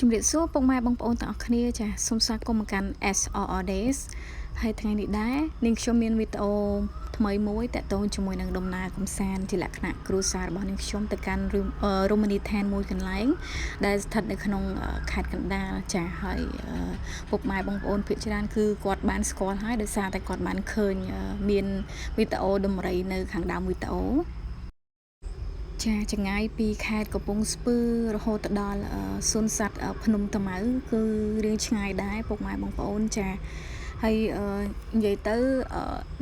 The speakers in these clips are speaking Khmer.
ជំរាបសួរពុកម៉ែបងប្អូនទាំងអស់គ្នាចាសូមស្វាគមន៍មកកាន់ SRR Days ហើយថ្ងៃនេះដែរនាងខ្ញុំមានវីដេអូថ្មីមួយតាក់ទងជាមួយនឹងដំណើរកំសាន្តជាលក្ខណៈគ្រួសាររបស់នាងខ្ញុំទៅកាន់រមណីយដ្ឋានមួយកន្លែងដែលស្ថិតនៅក្នុងខេត្តកណ្ដាលចាហើយពុកម៉ែបងប្អូនភាគច្រើនគឺគាត់បានស្គាល់ហើយដោយសារតែគាត់បានឃើញមានវីដេអូដំរីនៅខាងដើមវីដេអូចាចម្ងាយពីខេត្តកំពង់ស្ពឺរហូតទៅដល់សួនសត្វភ្នំតាម៉ៅគឺរៀងឆ្ងាយដែរពុកម៉ែបងប្អូនចាហើយនិយាយទៅ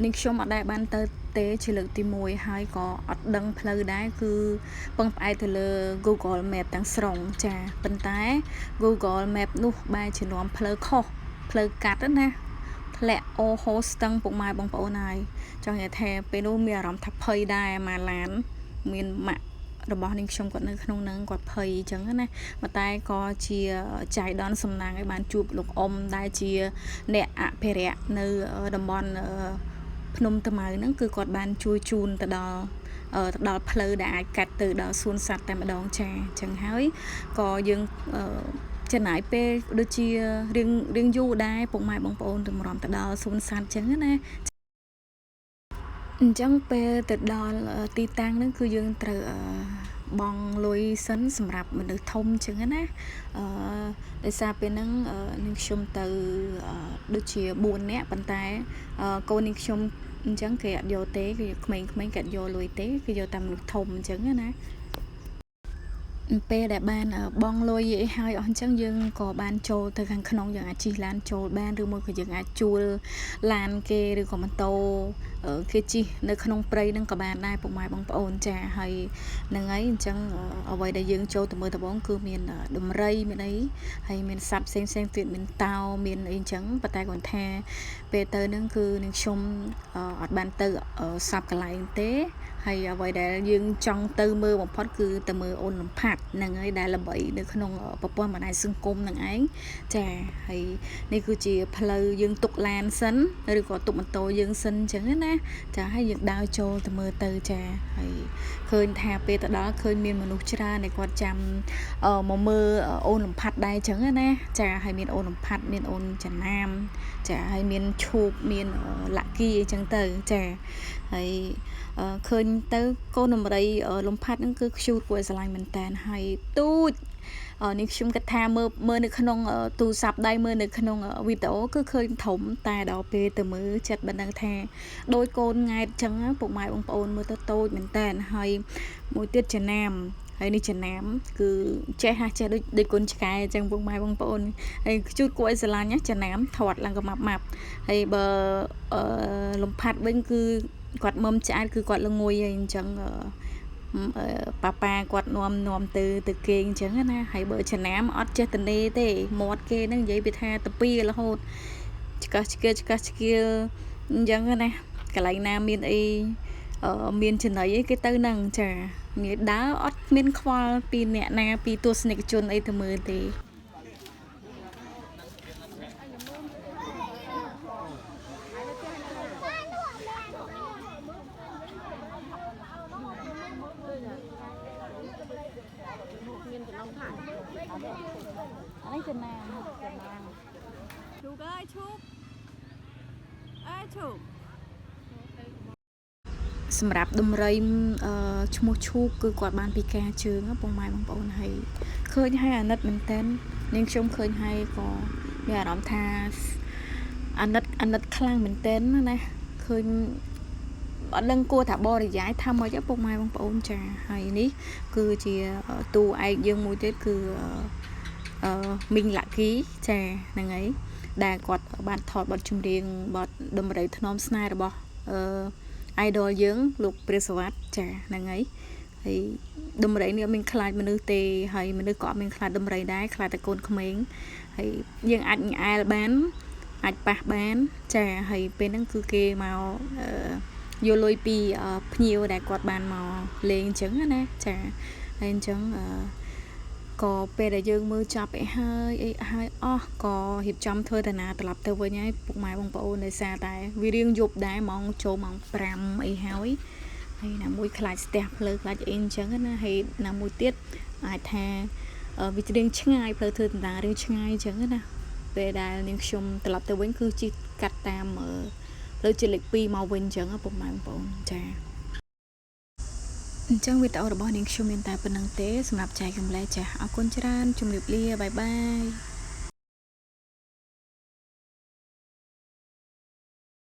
នាងខ្ញុំអត់ដែលបានទៅទេជាលើកទី1ហើយក៏អត់ដឹងផ្លូវដែរគឺពឹងផ្អែកទៅលើ Google Map ទាំងស្រុងចាប៉ុន្តែ Google Map នោះបែរជានាំផ្លូវខុសផ្លូវកាត់ណាធ្លាក់អូហូស្ទឹងពុកម៉ែបងប្អូនហើយចង់និយាយថាពេលនោះមានអារម្មណ៍ថាភ័យដែរមកឡានមានម៉ាក់របស់នាងខ្ញុំគាត់នៅក្នុងនឹងគាត់ភ័យអញ្ចឹងណាតែក៏ជាចៃដន្យសំណាងឲ្យបានជួបលោកអ៊ំដែលជាអ្នកអភិរក្សនៅតំបន់ភ្នំតាម៉ៅហ្នឹងគឺគាត់បានជួយជូនទៅដល់ផ្លូវដែលអាចកាត់ទៅដល់សួនសត្វតែម្ដងចាអញ្ចឹងហើយក៏យើងចំណាយពេលដូចជារៀងយូរដែរពុកម៉ែបងប្អូនតម្រាំទៅដល់សួនសត្វអញ្ចឹងណាអញ្ចឹងពេលទៅដល់ទីតាំងហ្នឹងគឺយើងត្រូវបង់លុយសិនសម្រាប់មនុស្សធំអញ្ចឹងណាដោយសារពេលហ្នឹងនាងខ្ញុំទៅដូចជា4នាក់ប៉ុន្តែកូននាងខ្ញុំអញ្ចឹងគេអត់យកទេគឺក្មេងៗគេអត់យកលុយទេគឺយកតែមនុស្សធំអញ្ចឹងណាពេលដែលបានបងលុយឲ្យហើយអស់អញ្ចឹងយើងក៏បានចូលទៅខាងក្នុងយើងអាចជិះឡានចូលបានឬមួយក៏យើងអាចជួលឡានគេឬក៏ម៉ូតូគេជិះនៅក្នុងព្រៃហ្នឹងក៏បានដែរពុកម៉ែបងប្អូនចាហើយហ្នឹងហើយអញ្ចឹងអ្វីដែលយើងចូលទៅមើលដំបូងគឺមានដំរីមានអីហើយមានសត្វផ្សេងទៀតមានតោមានអីអញ្ចឹងប៉ុន្តែគាត់ថាពេលទៅហ្នឹងគឺនឹងខ្ញុំអត់បានទៅសាប់កន្លែងទេហើយអ្វីដែលយើងចង់ទៅមើលបំផុតគឺទៅមើលអូនលំផាត់ហ្នឹងហើយដែលល្បីនៅក្នុងប្រព័ន្ធបណ្ដាញសង្គមហ្នឹងឯងចាហើយនេះគឺជាផ្លូវយើងទុកឡានសិនឬក៏ទុកម៉ូតូយើងសិនអញ្ចឹងណាចាហើយយើងដើរចូលទៅមើលទៅចាហើយឃើញថាពេលទៅដល់ឃើញមានមនុស្សច្រើនដែលគាត់ចាំមកមើលអូនលំផាត់ដែរអញ្ចឹងណាចាហើយមានអូនលំផាត់មានអូនចំណាមចាហើយមានឈូកមានលាក់គីអីចឹងទៅចាហើយឃើញទៅកូនដំរីលំផាត់ហ្នឹងគឺខ្ជូតគួរឲ្យស្រឡាញ់មែនតើហើយទូចនេះខ្ញុំគិតថាមើលនៅក្នុងទូរស័ព្ទដៃមើលនៅក្នុងវីដេអូគឺឃើញធំតែដល់ពេលទៅមើលចិត្តបានដឹងថាដូចកូនង៉ែតចឹងពុកម៉ែបងប្អូនមើលទៅតូចមែនតើហើយមួយទៀតចំណាមហើយនេះចំណាមគឺចេះដូចគុនឆ្កែអញ្ចឹងពុកម៉ែបងប្អូនហើយខ្ជូតគួរឲ្យស្រឡាញ់ណាចំណាមធាត់ឡើងក៏ម៉ាប់ហើយបើលំផាត់វិញគឺគាត់មុំឆ្អែតគឺគាត់ល្ងុយហើយអញ្ចឹងប៉ាគាត់នាំទៅគេអញ្ចឹងណាហើយបើចំណាមអត់ចេះតនេទេមាត់គេហ្នឹងនិយាយពីថាទៅពីរហូតឆ្កឹះឆ្កៀលអញ្ចឹងណាកន្លែងណាមានអីមានចំណីអីគេទៅហ្នឹងចាងាយដើរអត់មានខ្វល់ពីអ្នកណាពីទស្សនិកជនអីទៅមើលទេអានេះចំណាមឈូកអើយឈូកសម្រាប់ដំរីឈ្មោះឈូកគឺគាត់បានពិការជើងពុកម៉ែបងប្អូនហើយឃើញហើយអាណិតមែនតើនាងខ្ញុំឃើញហើយក៏មានអារម្មណ៍ថាអាណិតខ្លាំងមែនតើណាឃើញអត់ដឹងគួរថាបរិយាយថាម៉េចពុកម៉ែបងប្អូនចាហើយនេះគឺជាតួឯកយើងមួយទៀតគឺមីងឡាក់គីចាហ្នឹងហើយដែលគាត់បានថតបទចម្រៀងបទដំរីធ្នមស្នេហ៍របស់idol យើងលោកព្រះសវត្តចាហ្នឹងហើយដំរីនេះអត់មានខ្លាចមនុស្សទេហើយមនុស្សក៏អត់មានខ្លាចដំរីដែរខ្លាចតែកូនក្មេងហើយយើងអាចញ៉ែលបានអាចប៉ះបានចាហើយពេលហ្នឹងគឺគេមកយកលុយពីភ្ញៀវដែលគាត់បានមកលេងអញ្ចឹងណាចាហើយអញ្ចឹងក៏ពេលដែលយើងមើលចប់អីហើយអស់ក៏រៀបចំធ្វើតាណាត្រឡប់ទៅវិញហើយពុកម៉ែបងប្អូនដោយសារតែវារៀងយប់ដែរម៉ោងចូលម៉ោង5អីហើយណាមួយខ្លាចស្ទះផ្លូវខ្លាចអីអញ្ចឹងណាហើយណាមួយទៀតអាចថា វារៀងឆ្ងាយផ្លូវធ្វើដំណើររៀងឆ្ងាយអញ្ចឹងណាពេលដែលនាងខ្ញុំត្រឡប់ទៅវិញគឺជិះកាត់តាមផ្លូវជាតិលេខ2មកវិញអញ្ចឹងពុកម៉ែបងប្អូនចាអញ្ចឹងវីដេអូរបស់នាងខ្ញុំមានតែប៉ុណ្្នឹងទេសម្រាប់ចែកចម្លែកចាអរគុណច្រើនជម្រាបលាបាយបាយ